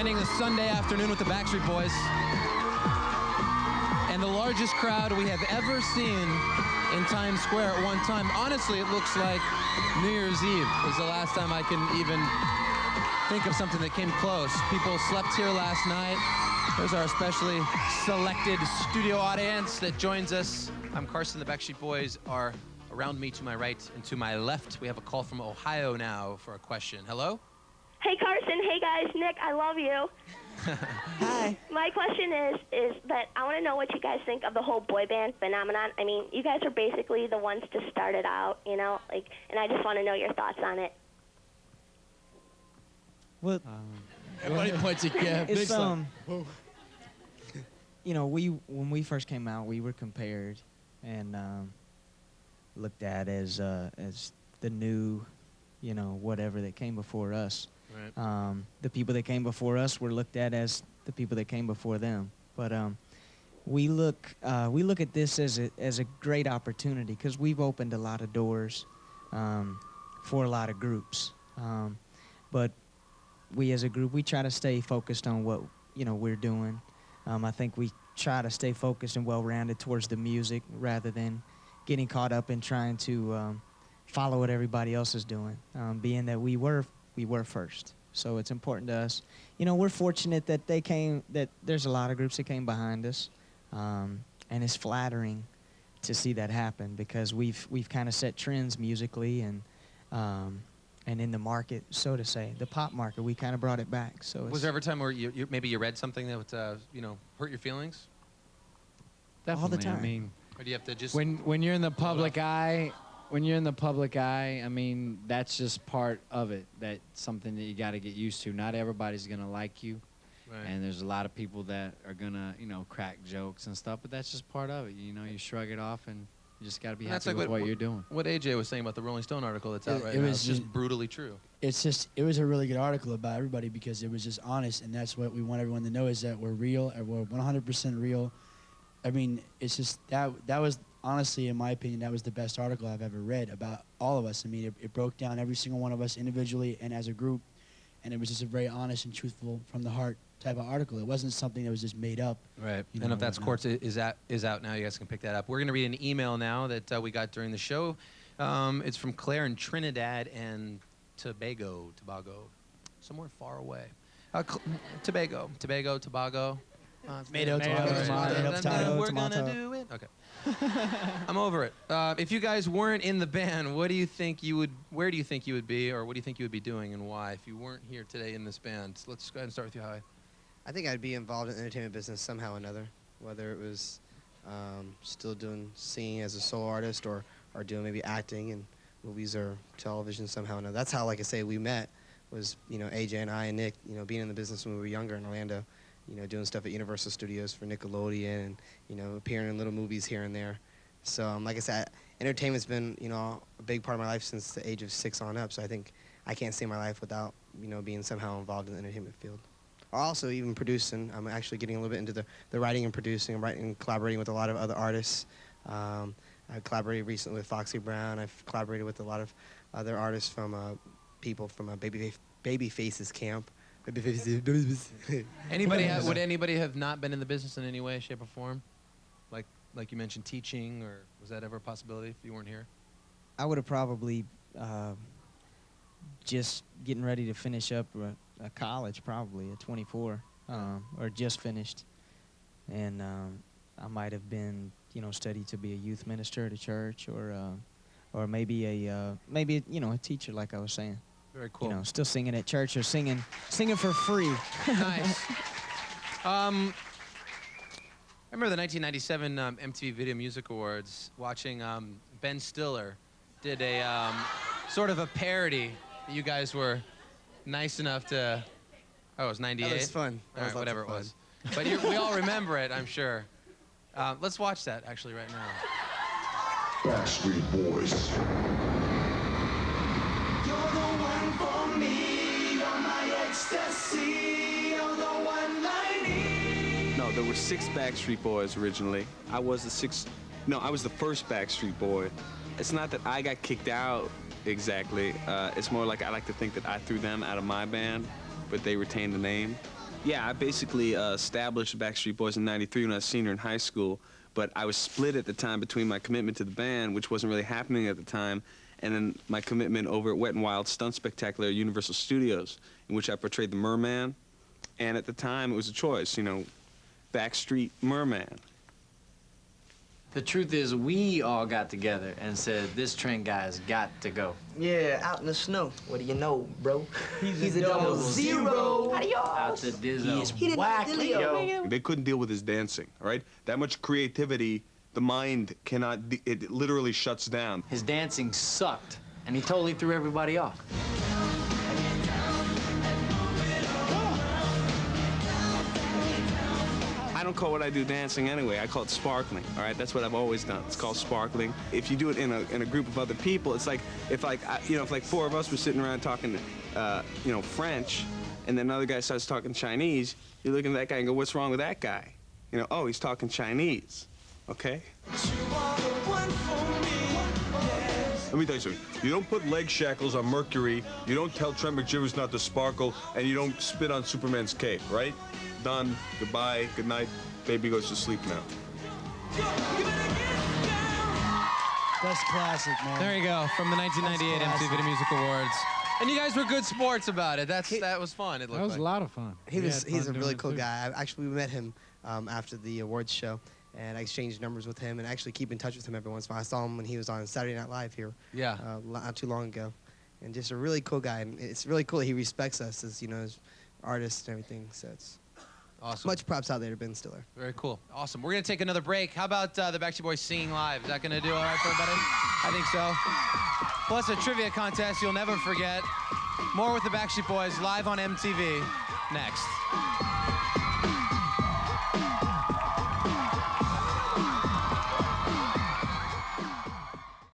spending a Sunday afternoon with the Backstreet Boys. And the largest crowd we have ever seen in Times Square at one time. Honestly, it looks like New Year's Eve was the last time I can even think of something that came close. People slept here last night. There's our specially selected studio audience that joins us. I'm Carson. The Backstreet Boys are around me to my right and to my left. We have a call from Ohio now for a question. Hello? Hey, Carson. Hey, guys. Nick, I love you. Hi. My question is that I want to know what you guys think of the whole boy band phenomenon. I mean, you guys are basically the ones to start it out, you know, like, and I just want to know your thoughts on it. Well, Everybody points at Kev. it's you know, when we first came out, we were compared and looked at as the new, you know, whatever that came before us. Right. The people that came before us were looked at as the people that came before them. But we look at this as a great opportunity because we've opened a lot of doors for a lot of groups. But we as a group, we try to stay focused on what, you know, we're doing. I think we try to stay focused and well-rounded towards the music rather than getting caught up in trying to follow what everybody else is doing, being that we were first. So it's important to us. You know, we're fortunate that that there's a lot of groups that came behind us, and it's flattering to see that happen because we've kind of set trends musically and in the market, so to say, the pop market, we kind of brought it back. So Was there ever a time where maybe you read something that would, you know, hurt your feelings? Definitely. all the time? I mean, Or do you have to just... when you're in the public eye, I mean, that's just part of it. That's something that you got to get used to. Not everybody's gonna like you, Right. and there's a lot of people that are gonna, you know, crack jokes and stuff. But that's just part of it. You know, you shrug it off, and you just got to be And that's happy like with what you're doing. What AJ was saying about the Rolling Stone article that's out right It now. was It's just brutally true. It was a really good article about everybody because it was just honest, and that's what we want everyone to know is that we're real, and we're 100% real. I mean, it's just that was honestly, in my opinion, that was the best article I've ever read about all of us. I mean, it broke down every single one of us individually and as a group, and it was just a very honest and truthful, from the heart type of article. It wasn't something that was just made up. Right. You And know, if that's Courts is out now, you guys can pick that up. We're going to read an email now that we got during the show. It's from Claire in Trinidad and Tobago, somewhere far away. Tobago. Tomato, tomato, We're tomato. gonna do it. Okay. I'm over it. If you guys weren't in the band, where do you think you would be, or what do you think you would be doing, and why? If you weren't here today in this band, let's go ahead and start with you, Howie. I think I'd be involved in the entertainment business somehow or another, whether it was still doing singing as a solo artist or doing maybe acting in movies or television somehow or another. That's how, like I say, we met, was, you know, AJ and I and Nick, you know, being in the business when we were younger in Orlando, you know, doing stuff at Universal Studios for Nickelodeon and, you know, appearing in little movies here and there. So, like I said, entertainment's been, you know, a big part of my life since the age of 6 on up, so I think I can't see my life without, you know, being somehow involved in the entertainment field. Also, even producing. I'm actually getting a little bit into the writing and producing. I'm writing and collaborating with a lot of other artists. I collaborated recently with Foxy Brown. I've collaborated with a lot of other artists from people from Babyface's camp. Would anybody have not been in the business in any way, shape, or form? Like you mentioned, teaching, or was that ever a possibility if you weren't here? I would have probably just getting ready to finish up a college, probably at 24, or just finished, and I might have been, you know, studied to be a youth minister at a church, or maybe you know, a teacher, like I was saying. Very cool. You know, still singing at church or singing for free. Nice. I remember the 1997 MTV Video Music Awards, watching Ben Stiller did a sort of a parody that you guys were nice enough to... Oh, it was 98? That was fun. All right, whatever it was. But we all remember it, I'm sure. Let's watch that, actually, right now. Backstreet Boys. You're the one for me, you're my ecstasy, you're the one I need. No, there were 6 Backstreet Boys originally. I was the first Backstreet Boy. It's not that I got kicked out exactly. It's more like I like to think that I threw them out of my band, but they retained the name. Yeah, I basically established Backstreet Boys in '93 when I was a senior in high school, but I was split at the time between my commitment to the band, which wasn't really happening at the time, and then my commitment over at Wet n Wild Stunt Spectacular at Universal Studios, in which I portrayed the Merman. And at the time, it was a choice, you know, Backstreet Merman. The truth is, we all got together and said, this Trent guy's got to go. Yeah, out in the snow. What do you know, bro? He's a double zero. Out the Dizzo. He didn't Whack, yo. They couldn't deal with his dancing, all right? That much creativity, the mind cannot, it literally shuts down. His dancing sucked, and he totally threw everybody off. I don't call what I do dancing anyway. I call it sparkling. All right, that's what I've always done. It's called sparkling. If you do it in a group of other people, it's like if if four of us were sitting around talking, French, and then another guy starts talking Chinese, you look at that guy and go, "What's wrong with that guy?" You know, oh, he's talking Chinese. Okay. Let me tell you something. You don't put leg shackles on Mercury. You don't tell Trent McJivers not to sparkle, and you don't spit on Superman's cape, right? Done. Goodbye. Good night. Baby goes to sleep now. That's classic, man. There you go, from the 1998 MTV Music Awards. And you guys were good sports about it. That was fun. It looked That was like. a lot of fun. He's a really cool guy. We met him after the awards show, and I exchanged numbers with him and actually keep in touch with him every once in a while. I saw him when he was on Saturday Night Live here. Yeah. Not too long ago, and just a really cool guy. And it's really cool that he respects us as as artists and everything. So it's Awesome. much props out there to Ben Stiller. Very cool. Awesome. We're going to take another break. How about the Backstreet Boys singing live? Is that going to do all right for everybody? I think so. Plus a trivia contest you'll never forget. More with the Backstreet Boys live on MTV next.